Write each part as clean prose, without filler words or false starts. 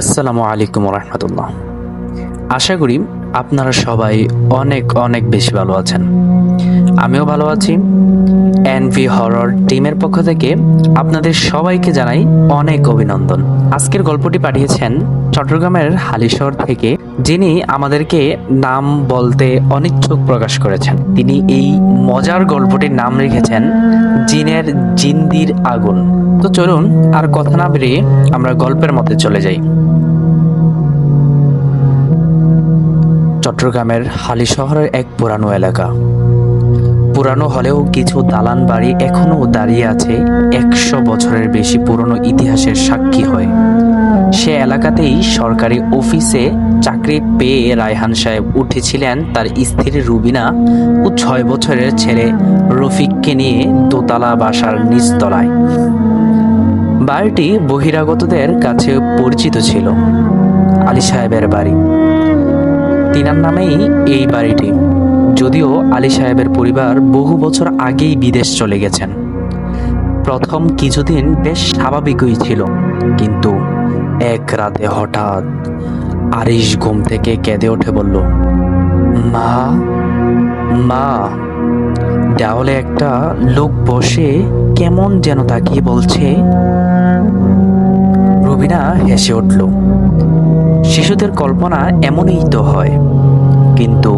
আসসালামু আলাইকুম রহমতুল্লাহ। আশা করি আপনারা সবাই অনেক অনেক বেশি ভালো আছেন। আমিও ভালো আছি। এনভি হরর টিমের পক্ষ থেকে আপনাদের সবাইকে জানাই অনেক অভিনন্দন। আজকের গল্পটি পাঠিয়েছেন চট্টগ্রামের হালিশহর থেকে, যিনি আমাদেরকে নাম বলতে অনিচ্ছুক প্রকাশ করেছেন। তিনি এই মজার গল্পটির নাম রেখেছেন জিনের জিন্দির আগুন। তো চলুন আর কথা না বেরিয়ে আমরা গল্পের মধ্যে চলে যাই। চট্টগ্রামের হালিশহরের এক পুরানো এলাকা। পুরানো হলেও কিছু দালান বাড়ি এখনো দাঁড়িয়ে আছে 100 বছরের বেশি পুরনো ইতিহাসের সাক্ষী হয়ে। সে এলাকাতেই সরকারি অফিসে চাকরি পেয়ে রায়হান সাহেব উঠেছিলেন তার স্ত্রী রুবিনা ও 6 বছরের ছেলে রফিককে নিয়ে দোতলা বাসার নিচতলায়। বাড়িটি বহিরাগতদের কাছে পরিচিত ছিল। আলী সাহেবের বাড়ি, তিনার নামেই এই বাড়িটি। যদিও আলী সাহেবের পরিবার বহু বছর আগেই বিদেশ চলে গেছেন। প্রথম কিছুদিন বেশ স্বাভাবিকই ছিল, কিন্তু এক রাতে হঠাৎ আরিশ ঘুম থেকে কেঁদে উঠে বলল, মা মা। দেওয়ালে একটা লোক বসে কেমন যেন তাকিয়ে বলছে। রুবিনা হেসে উঠল। শিশুদের কল্পনা এমনই তো হয়। কিন্তু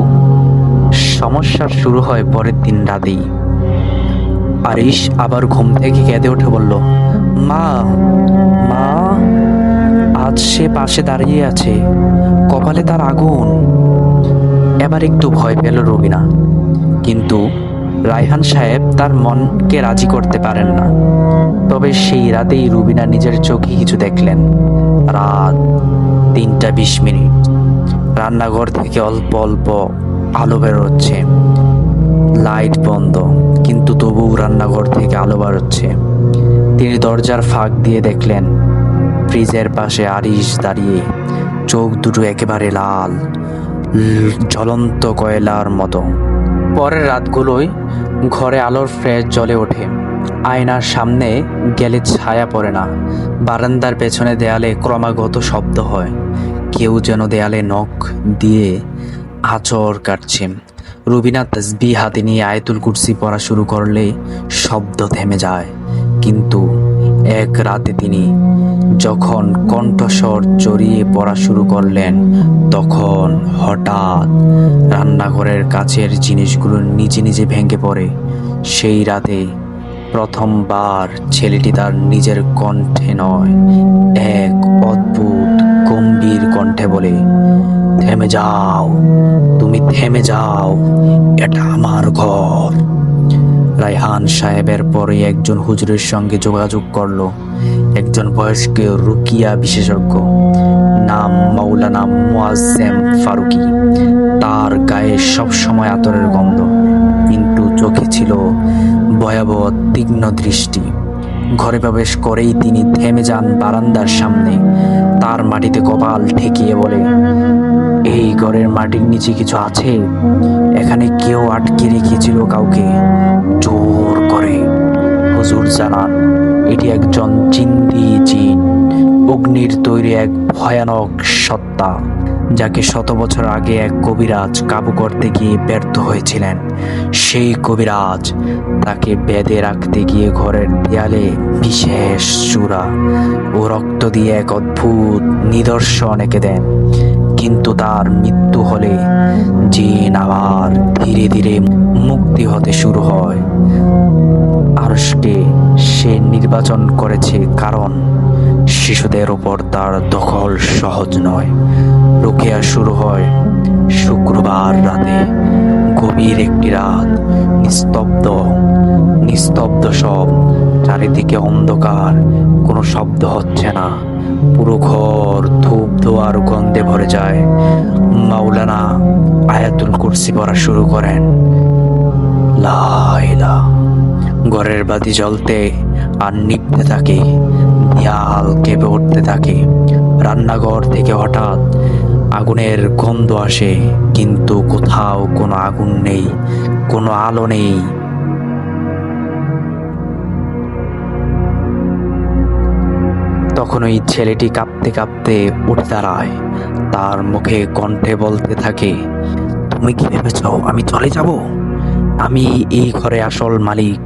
সমস্যা শুরু হয় পরের দিন রাতেই। আরিশ আবার ঘুম থেকে কেঁদে উঠে বলল, মা মা। আজ সে পাশে দাঁড়িয়ে আছে, কপালে তার আগুন। এবার একটু ভয় পেল রুবিনা, কিন্তু রায়হান সাহেব তার মনকে রাজি করতে পারেন না। তবে সেই রাতেই রুবিনা নিজের চোখে কিছু দেখলেন। রাত 3:20। রান্নাঘর থেকে অল্প অল্প আলো বেরোচ্ছে। লাইট বন্ধ, কিন্তু তবুও রান্নাঘর থেকে আলো বেরোচ্ছে। তিনি দরজার ফাঁক দিয়ে দেখলেন ফ্রিজের পাশে আরিশ দাঁড়িয়ে, চোখ দুটো একেবারে লাল, জ্বলন্ত কয়লার মতো। পরের রাতগুলোয় ঘরে আলোর ফ্ল্যাশ জ্বলে ওঠে। আয়নার সামনে গেলে ছায়া পড়ে না। বারান্দার পেছনে দেয়ালে ক্রমাগত শব্দ হয়। কেউ যেন দেয়ালে নখ দিয়ে আঁচড় কাটছে। রুবিনা তাসবিহ হাতে নিয়ে আয়াতুল কুরসি পড়া শুরু করলে শব্দ থেমে যায়। কিন্তু এক রাতে তিনি যখন কণ্ঠস্বর চড়িয়ে পড়া শুরু করলেন, তখন হঠাৎ রান্নাঘরের কাছের জিনিসগুলো নিজে নিজে ভেঙে পড়ে। সেই রাতে প্রথমবার ছেলেটি তার নিজের কণ্ঠে নয়, এক অদ্ভুত গম্ভীর কণ্ঠে বলে, থেমে যাও, তুমি থেমে যাও, এটা আমার ঘর। রায়হান সাহেবের পরে একজন হুজুরের সঙ্গে যোগাযোগ করলো, একজন বয়স্ক রুকিয়া বিশেষজ্ঞ, নাম মাওলানা মুয়াজ্জেম ফারুকি। তার গায়ে সবসময় আতরের গন্ধ, কিন্তু চোখে ছিল ভয়াবহ তীক্ষ্ণ দৃষ্টি। ঘরে প্রবেশ করেই তিনি থেমে যান বারান্দার সামনে। তার মাটিতে কপাল ঠেকিয়ে বলে, এই ঘরের মাটির নিচে কিছু আছে। এখানে কেউ আটকে রেখেছিল কাউকে জোর করে। হুজুর জানান, এটি একজন জিন্দি জিন, অগ্নির তৈরি এক ভয়ানক সত্তা, যাকে 100 বছর আগে এক কবিরাজ কাবু করতে গিয়ে ব্যর্থ হয়েছিলেন। সেই কবিরাজ তাকে বেঁধে রাখতে গিয়ে ঘরের দেয়ালে বিশেষ চূড়া ও রক্ত দিয়ে এক অদ্ভুত নিদর্শন এঁকে দেন। কিন্তু তার মৃত্যু হলে জিন আবার ধীরে ধীরে মুক্তি হতে শুরু হয়। আরশকে সে নির্বাচন করেছে, কারণ শিশুদের ওপর তার দখল সহজ নয়। রুকিয়া শুরু হয় শুক্রবার রাতে। গভীর একটি রাত, নিস্তব্ধ নিস্তব্ধ সব, চারিদিকে অন্ধকার, কোনো শব্দ হচ্ছে না। পুরো ঘর ধূপ ধোয়ার গন্ধে ভরে যায়। মাওলানা আয়াতুল কুরসি পড়া শুরু করেন। লা ইলাহা। ঘরের বাতি জ্বলতে আর নিভতে থাকে, দেয়াল কেঁপে উঠতে থাকে। রান্নাঘর থেকে হঠাৎ আগুনের গন্ধ আসে, কিন্তু কোথাও কোনো আগুন নেই, কোনো আলো নেই। তখনই ছেলেটি কাঁপতে কাঁপতে উঠে দাঁড়ায়। তার মুখে কণ্ঠে বলতে থাকে, তুমি কি ভেবেছ আমি চলে যাব? আমি এই ঘরে আসল মালিক,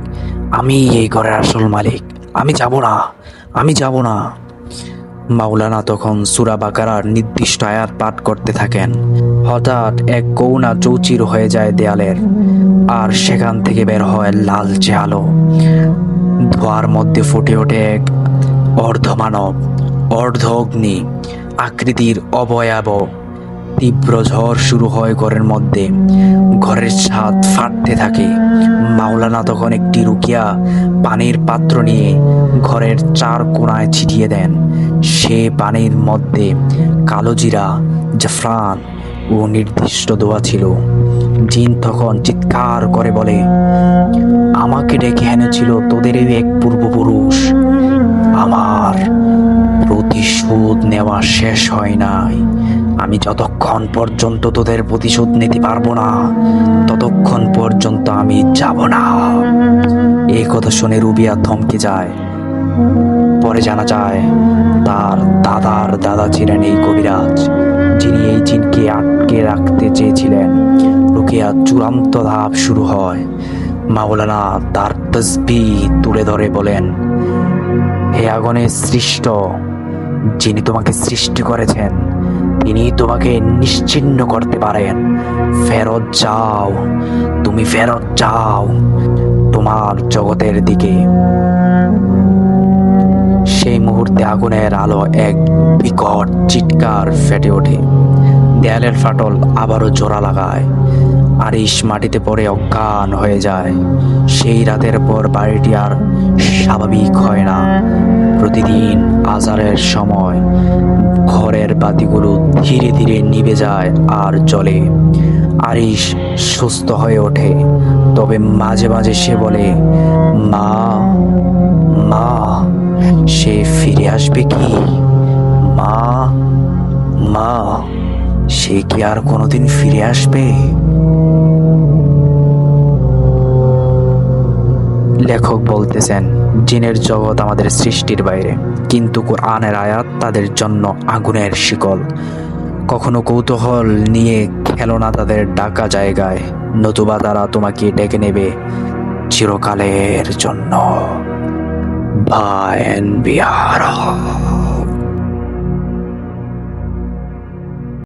আমি এই ঘরের আসল মালিক, আমি যাব না, আমি যাব না। মাওলানা তখন সূরা বাকারার নির্দিষ্ট আয়াত পাঠ করতে থাকেন। হঠাৎ এক কৌনা চৌচির হয়ে যায় দেয়ালের, আর সেখান থেকে বের হয় লালচে আলো। ধোঁয়ার মধ্যে ফুটে ওঠে এক অর্ধমানব, অর্ধ অগ্নি আকৃতির অবয়ব। তীব্র ঝড় শুরু হয় ঘরের মধ্যে, ঘরের ছাদ ফাটতে থাকে। মাওলানা তখন একটি রুকিয়া পানির পাত্র নিয়ে ঘরের চার কোণায় ছিটিয়ে দেন। সে পানির মধ্যে কালোজিরা, জাফরান ও নির্দিষ্ট দোয়া ছিল। জিন তখন চিৎকার করে বলে, আমাকে ডেকে এনেছিল তোদের এক পূর্বপুরুষ। আমার প্রতিশোধ নেওয়া শেষ হয় নাই। আমি যতক্ষণ পর্যন্ত তোদের প্রতিশোধ নিতে পারবো না, ততক্ষণ পর্যন্ত আমি যাব না। এই কথা শুনে রুবিয়া থমকে যায়। পরে জানা যায় তার দাদার দাদা ছিলেন এই কবিরাজ, যিনি এই জিনকে আটকে রাখতে চেয়েছিলেন। রুকিয়ার চূড়ান্ত ধাপ শুরু হয়। মাওলানা তার তসবিহ তুলে ধরে বলেন, হে আগুনের সৃষ্ট, যিনি তোমাকে সৃষ্টি করেছেন তিনি তোমাকে নিশ্চিহ্ন করতে পারেন। ফেরত যাও, তুমি ফেরত যাও তোমার জগতের দিকে। সেই মুহূর্তে আগুনের আলো এক বিকট চিৎকার ফেটে ওঠে। দেয়ালের ফাটল আবারও জোড়া লাগায়। আরিশ মাটিতে পড়ে অজ্ঞান হয়ে যায়। সেই রাতের পর বাড়িটি আর স্বাভাবিক হয় না। প্রতিদিন আজানের সময় ঘরের বাতিগুলো ধীরে ধীরে নিভে যায় আর জ্বলে। আরিশ সুস্থ হয়ে ওঠে, তবে মাঝে মাঝে সে বলে, মা, মা, সে ফিরে আসবে কি? মা, মা, সে কি আর কোনোদিন ফিরে আসবে? লেখক বলতেছেন, জিনের জগৎ আমাদের সৃষ্টির বাইরে, কিন্তু কোরআনের আয়াত তাদের জন্য আগুনের শিকল। কখনো কৌতূহল নিয়ে খেলো না তাদের ডাকা জায়গায়, নতুবা তারা তোমাকে ডেকে নেবে চিরকালের জন্য। বায়ান বিহার।